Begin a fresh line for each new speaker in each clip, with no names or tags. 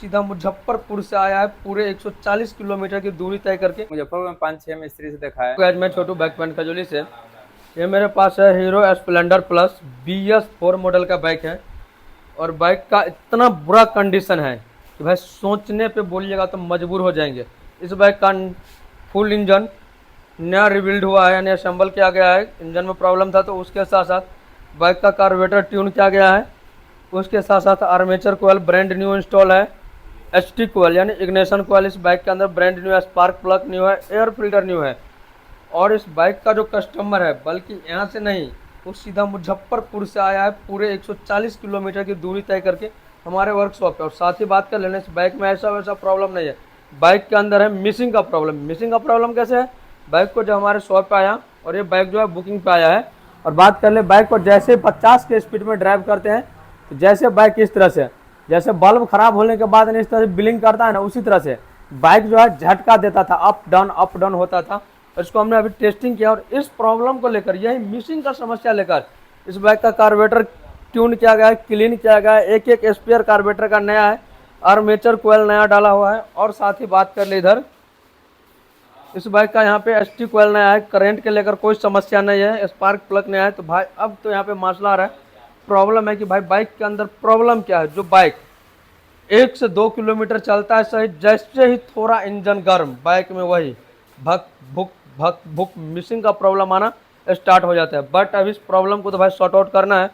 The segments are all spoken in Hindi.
सीधा मुजफ्फरपुर से आया है पूरे 140 किलोमीटर की दूरी तय करके।
मुजफ्फरपुर में 5-6 मिस्त्री से देखा है।
आज मैं छोटू बैक पेंट खजूली से। ये मेरे पास है hero Splendor plus BS4 model का बाइक है और बाइक का इतना बुरा कंडीशन है कि भाई सोचने पे बोलिएगा तो मजबूर हो जाएंगे। इस बाइक का फुल इंजन नया रिबिल्ड हुआ है, यानी असेंबल किया गया है। इंजन में प्रॉब्लम था तो उसके साथ साथ बाइक का कार्बोरेटर ट्यून किया गया है। उसके साथ साथ आर्मेचर कोयल ब्रांड न्यू इंस्टॉल है। HT कोयल यानी इग्निशन कोयल इस बाइक के अंदर ब्रांड न्यू है। स्पार्क प्लग न्यू है, एयर फिल्टर न्यू है। और इस बाइक का जो कस्टमर है, बल्कि यहाँ से नहीं, वो सीधा मुजफ्फरपुर से आया है पूरे 140 किलोमीटर की दूरी तय करके हमारे वर्कशॉप पे। और साथ ही बात कर लेने, इस बाइक में ऐसा वैसा प्रॉब्लम नहीं है। बाइक के अंदर है मिसिंग का प्रॉब्लम। मिसिंग का प्रॉब्लम कैसे है? बाइक को जब हमारे शॉप पे आया और ये बाइक जो है बुकिंग पे आया है, और बात कर ले बाइक को जैसे 50 के स्पीड में ड्राइव करते हैं तो जैसे बाइक इस तरह से, जैसे बल्ब खराब होने के बाद इस तरह से बिलिंग करता है ना, उसी तरह से बाइक जो है झटका देता था, अप डाउन होता था। इसको हमने अभी टेस्टिंग किया और इस प्रॉब्लम को लेकर, यही मिसिंग का समस्या लेकर, इस बाइक का कार्बोरेटर ट्यून किया गया है, क्लीन किया गया है। एक एक स्पेयर कार्बोरेटर का नया है, आर्मेचर कोयल नया डाला हुआ है। और साथ ही बात कर ले इधर, इस बाइक का यहाँ पे HT कोयल नया है। करंट के लेकर कोई समस्या नहीं है। स्पार्क प्लग नया है। तो भाई अब तो यहाँ पे मसला आ रहा है, प्रॉब्लम है कि भाई बाइक के अंदर प्रॉब्लम क्या है। जो बाइक 1 से 2 किलोमीटर चलता है सही, जैसे ही थोड़ा इंजन गर्म, बाइक में वही भक भुक मिसिंग का प्रॉब्लम आना स्टार्ट हो जाता है। बट अब इस प्रॉब्लम को तो भाई सॉर्ट आउट करना है,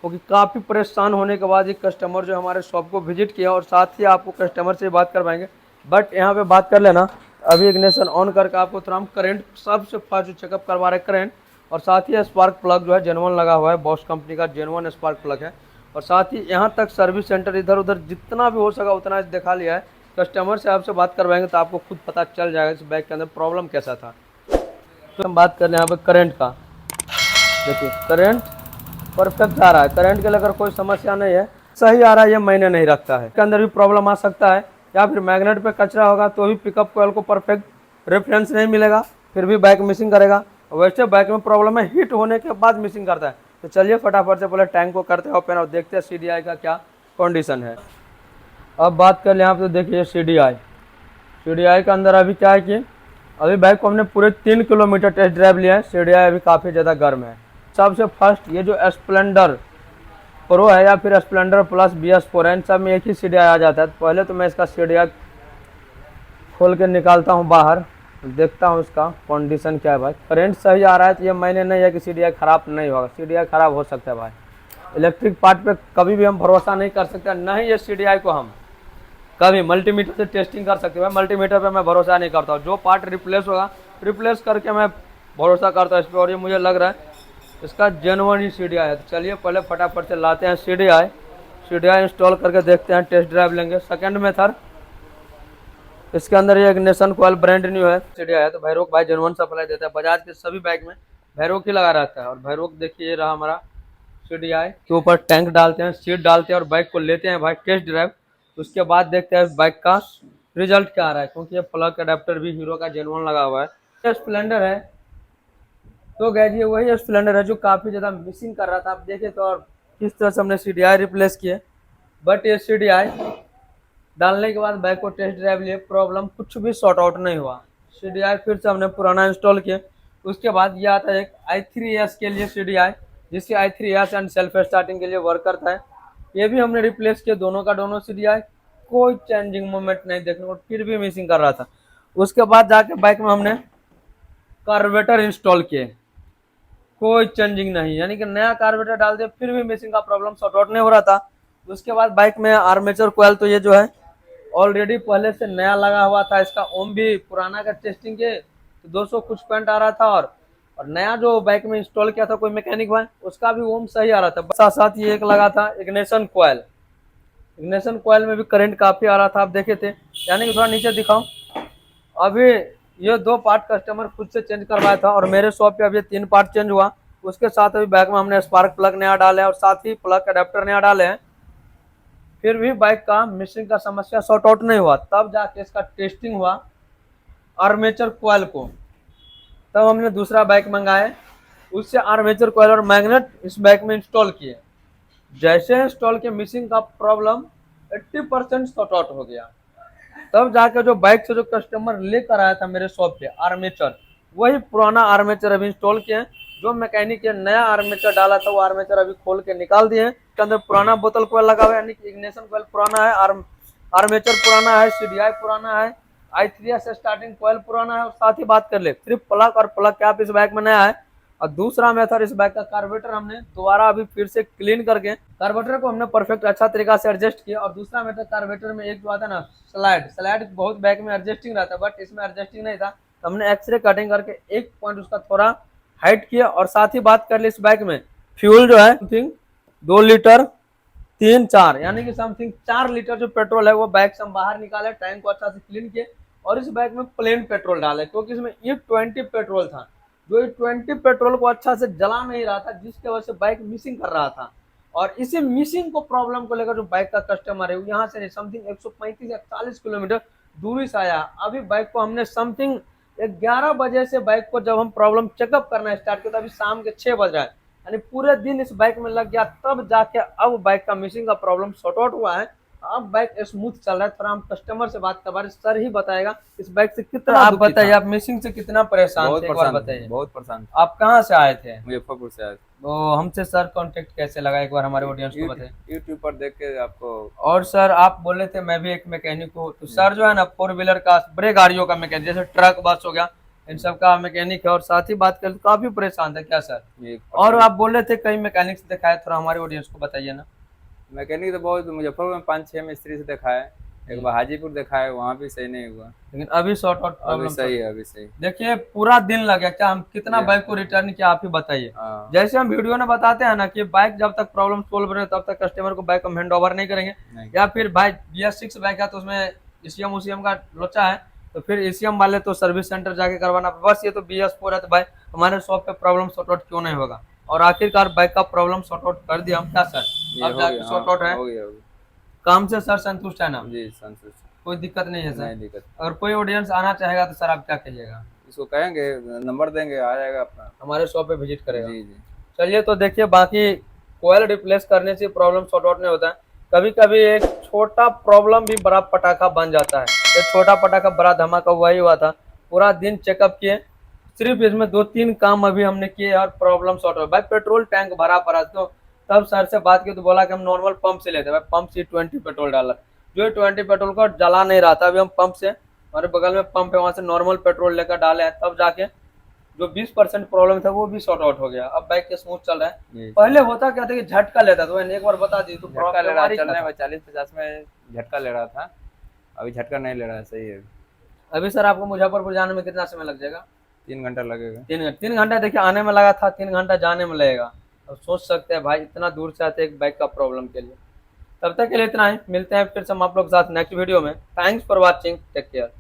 क्योंकि काफ़ी परेशान होने के बाद एक कस्टमर जो हमारे शॉप को विजिट किया, और साथ ही आपको कस्टमर से बात करवाएंगे। बट यहाँ पे बात कर लेना, अभी इग्निशन ऑन करके आपको तुरंत करंट सबसे फास्ट चेकअप करवा रहे करंट। और साथ ही स्पार्क प्लग जो है जेन्युइन लगा हुआ है, बॉश कंपनी का जेन्युइन स्पार्क प्लग है। और साथ ही यहाँ तक सर्विस सेंटर इधर उधर जितना भी हो सका उतना दिखा लिया है। कस्टमर से आपसे बात करवाएंगे तो आपको खुद पता चल जाएगा इस बाइक के अंदर प्रॉब्लम कैसा था। तो हम बात कर रहे हैं यहाँ पे करंट का। देखिए करंट परफेक्ट आ रहा है, करंट के लेकर कोई समस्या नहीं है, सही आ रहा है, ये मायने नहीं रखता है। इसके अंदर भी प्रॉब्लम आ सकता है, या फिर मैग्नेट पे कचरा होगा तो भी पिकअप कोयल को परफेक्ट रेफरेंस नहीं मिलेगा, फिर भी बाइक मिसिंग करेगा। वैसे बाइक में प्रॉब्लम है, हीट होने के बाद मिसिंग करता है। तो चलिए फटाफट से पहले टैंक को करते हैं ओपन और देखते हैं CDI का क्या कंडीशन है। अब बात कर ले यहाँ पे, तो देखिए CDI के अंदर अभी क्या है कि अभी बाइक को हमने पूरे 3 किलोमीटर टेस्ट ड्राइव लिया है। CDI अभी काफ़ी ज़्यादा गर्म है। सबसे फर्स्ट ये जो स्प्लेंडर प्रो है या फिर स्प्लेंडर प्लस BS4 है, इन सब में एक ही CDI आ जाता है। तो पहले तो मैं इसका CDI खोल के निकालता हूँ बाहर, देखता हूँ इसका कंडीशन क्या है। भाई करंट सही आ रहा है, तो ये मायने नहीं है कि CDI ख़राब नहीं होगा। CDI ख़राब हो सकता है भाई, इलेक्ट्रिक पार्ट पे कभी भी हम भरोसा नहीं कर सकते। नहीं ये CDI को हम कभी मल्टीमीटर से टेस्टिंग कर सकते हैं। मल्टीमीटर पे मैं भरोसा नहीं करता हूँ, जो पार्ट रिप्लेस होगा रिप्लेस करके मैं भरोसा करता हूँ इस पर। और ये मुझे लग रहा है इसका जेन्युइन ही CDI है। तो चलिए पहले फटाफट से लाते हैं CDI इंस्टॉल करके देखते हैं, टेस्ट ड्राइव लेंगे। सेकंड मेथड, इसके अंदर ये इग्निशन कोयल ब्रांड न्यू है, CDI है। तो भैरोक भाई जेन्युइन सप्लाई देता है, बजाज के सभी बाइक में भैरोक ही लगा रहता है। और भैरोक देखिए ये रहा हमारा CDI के ऊपर टैंक डालते हैं, सीट डालते हैं और बाइक को लेते हैं भाई टेस्ट ड्राइव। उसके बाद देखते हैं बाइक का रिजल्ट क्या आ रहा है, क्योंकि ये प्लग अडेप्टर भी हीरो का जेन्युइन लगा हुआ है। ये स्प्लेंडर है, तो गैज ये वही स्प्लेंडर है जो काफ़ी ज़्यादा मिसिंग कर रहा था। आप देखें तो, और किस तरह से हमने CDI रिप्लेस किए। बट ये CDI डालने के बाद बाइक को टेस्ट ड्राइव लिए, प्रॉब्लम कुछ भी सॉर्ट आउट नहीं हुआ। CDI फिर से हमने पुराना इंस्टॉल किया। उसके बाद ये आता है एक i3s के लिए CDI, जिसकी i3s एंड सेल्फ स्टार्टिंग के लिए वर्क करता है। ये भी हमने रिप्लेस किया, दोनों का दोनों CDI, कोई चेंजिंग मूवमेंट नहीं देखने को, फिर भी मिसिंग कर रहा था। उसके बाद जाके बाइक में हमने कार्बोरेटर इंस्टॉल किए, कोई चेंजिंग नहीं, यानी कि नया कार्बोरेटर डाल दिया, फिर भी मिसिंग का प्रॉब्लम सॉर्ट आउट नहीं हो रहा था। उसके बाद बाइक में आर्मेचर कोयल, तो ये जो है ऑलरेडी पहले से नया लगा हुआ था। इसका ओम भी पुराना का टेस्टिंग के तो 200 कुछ पॉइंट आ रहा था, और नया जो बाइक में इंस्टॉल किया था कोई मैकेनिक भाई, उसका भी ओम सही आ रहा था। साथ साथ ये एक लगा था इग्निशन कोयल में भी करंट काफ़ी आ रहा था, आप देखे थे। यानी कि थोड़ा नीचे दिखाऊं, अभी ये 2 पार्ट कस्टमर खुद से चेंज करवाया था, और मेरे शॉप पे अभी 3 पार्ट चेंज हुआ। उसके साथ अभी बाइक में हमने स्पार्क प्लग नया डाले हैं और साथ ही प्लग अडेप्टर नया डाले हैं। फिर भी बाइक का मिसिंग का समस्या सॉर्ट आउट नहीं हुआ। तब जाके इसका टेस्टिंग हुआ आर्मेचर कोयल को, तब हमने दूसरा बाइक मंगाए, उससे आर्मेचर कोयल और मैग्नेट इस बाइक में इंस्टॉल किए। जैसे इंस्टॉल किए, मिसिंग का प्रॉब्लम 80% सॉर्ट आउट हो गया। तब जाकर जो बाइक से जो कस्टमर लेकर आया था मेरे शॉप पे आर्मेचर, वही पुराना आर्मेचर अभी इंस्टॉल किए हैं। जो मैकेनिक ने नया आर्मेचर डाला था वो आर्मेचर अभी खोल के निकाल दिए हैं। इसके अंदर पुराना बोतल कोयल लगा हुआ है, यानी कि इग्निशन कोयल पुराना है, आर्मेचर पुराना है, सीडीआई पुराना है, i3s स्टार्टिंग कोयल पुराना है। और साथ ही बात कर ले सिर्फ प्लग और प्लग कैप इस बाइक में नया है। और दूसरा मेथड, इस बाइक का कार्बोरेटर हमने दोबारा अभी फिर से क्लीन करके कार्बोरेटर को हमने परफेक्ट अच्छा तरीका से एडजस्ट किया। और दूसरा मेथड, कार्बोरेटर में एक जो आता है ना स्लाइड बहुत बाइक में एडजस्टिंग रहता है, बट इसमें एडजस्टिंग नहीं था, तो हमने एक्सरे कटिंग करके एक पॉइंट उसका थोड़ा हाइट किया। और साथ ही बात कर ली इस बाइक में फ्यूल जो है समथिंग 2 लीटर 3-4 यानी कि समथिंग 4 लीटर जो पेट्रोल है वो बाइक से हम बाहर निकाले, टैंक को अच्छा से क्लीन किए। और इस बाइक में प्लेन पेट्रोल डाले, क्योंकि इसमें E20 पेट्रोल था। जो E20 पेट्रोल को अच्छा से जला नहीं रहा था, जिसकी वजह से बाइक मिसिंग कर रहा था। और इसी मिसिंग को प्रॉब्लम को लेकर जो बाइक का कस्टमर है यहाँ से समथिंग 135 या 40 किलोमीटर दूरी से आया। अभी बाइक को हमने समथिंग 11 बजे से बाइक को जब हम प्रॉब्लम चेकअप करना स्टार्ट किया, तो अभी शाम के 6 बज रहा है, यानी पूरे दिन इस बाइक में लग गया। तब जाके अब बाइक का मिसिंग का प्रॉब्लम सॉर्ट आउट हुआ है। अब बाइक स्मूथ चल रहा है। थोड़ा हम कस्टमर से बात करवा रहे, सर ही बताएगा इस बाइक से कितना। आप बताइए, आप मिसिंग से कितना परेशान थे, एक बार बताइए।
बहुत परेशान
आप कहाँ से आए थे?
मुजफ्फरपुर से आए
तो हमसे सर कांटेक्ट कैसे लगा, एक बार हमारे ऑडियंस को बताइए।
यूट्यूब पर देख के आपको।
और सर आप बोले थे मैं भी एक मैकेनिक हूँ, तो सर जो है ना 4 व्हीलर का, बड़े गाड़ियों का मैकेनिक, जैसे ट्रक बस हो गया, इन सब का मैकेनिक है। और साथ ही बात करें तो काफी परेशान था क्या सर? और आप बोल रहे थे कई मैकेनिक से दिखाया, थोड़ा हमारे ऑडियंस को बताइए ना।
मैकेनिक तो बहुत, मुजफ्फरपुर में 5-6 मिस्त्री से देखा है, एक बार हाजीपुर देखा है, वहाँ भी सही नहीं हुआ,
लेकिन अभी सॉर्ट आउट
अभी
प्रॉब्लम
सही है, अभी सही।
देखिए पूरा दिन लग गया, क्या हम कितना बाइक को रिटर्न किया आप ही बताइए।
हाँ।
जैसे हम वीडियो में बताते हैं ना कि बाइक जब तक प्रॉब्लम सोल्व रहे तब तक कस्टमर को बाइक को हैंड ओवर नहीं करेंगे। या फिर भाई BS6 बाइक है तो उसमें ECM उसीएम का लोचा है, तो फिर ECM वाले तो सर्विस सेंटर जाके करवाना। बस ये तो BS4 है, तो भाई हमारे शॉप पे प्रॉब्लम सॉर्ट आउट क्यों नहीं होगा? और आखिरकार बाइक का प्रॉब्लम सॉर्ट आउट कर दिया हम, क्या सर? अब जाके सॉर्ट आउट है,
हो गया।
काम से सर संतुष्ट है ना?
जी संतुष्ट,
कोई दिक्कत नहीं है सर?
नहीं दिक्कत।
अगर कोई ऑडियंस आना चाहेगा तो सर आप क्या कहिएगा?
इसको कहेंगे, नंबर देंगे, आ जाएगा अपना,
हमारे शॉप पे विजिट करेगा।
जी जी।
चलिए, तो देखिए बाकी कोयल रिप्लेस करने से प्रॉब्लम सॉर्ट आउट नहीं होता है। कभी कभी एक छोटा प्रॉब्लम भी बड़ा पटाखा बन जाता है। एक छोटा पटाखा बड़ा धमाका वही हुआ था। पूरा दिन चेकअप किए, सिर्फ इसमें 2-3 काम अभी हमने किए और प्रॉब्लम सॉर्ट हो। भाई पेट्रोल टैंक भरा पड़ा, तो तब सर से बात की तो बोला कि हम नॉर्मल पंप से लेते हैं। भाई पंप से 20 पेट्रोल डाला, जो 20 पेट्रोल को जला नहीं रहा था। अभी हम पंप से, हमारे बगल में पंप है, वहां से नॉर्मल पेट्रोल लेकर डाले हैं, तब जाके जो 20% प्रॉब्लम था वो भी सॉर्ट आउट हो गया। अब बाइक के स्मूथ चल रहा है। पहले होता क्या था कि झटका लेता था, एक बार बता दी तो
झटका ले रहा, चलने में 40-50 में झटका ले रहा था, अभी झटका नहीं ले रहा है, सही है।
अभी सर आपको मुजफ्फरपुर जाने में कितना समय लग जाएगा?
3 घंटा लगेगा।
3 घंटा देखिए, आने में लगा था, 3 घंटा जाने में लगेगा। अब सोच सकते हैं भाई इतना दूर से आते एक बाइक का प्रॉब्लम के लिए। तब तक के लिए इतना ही, मिलते हैं फिर से हम आप लोग के साथ नेक्स्ट वीडियो में। Thanks for watching, take care.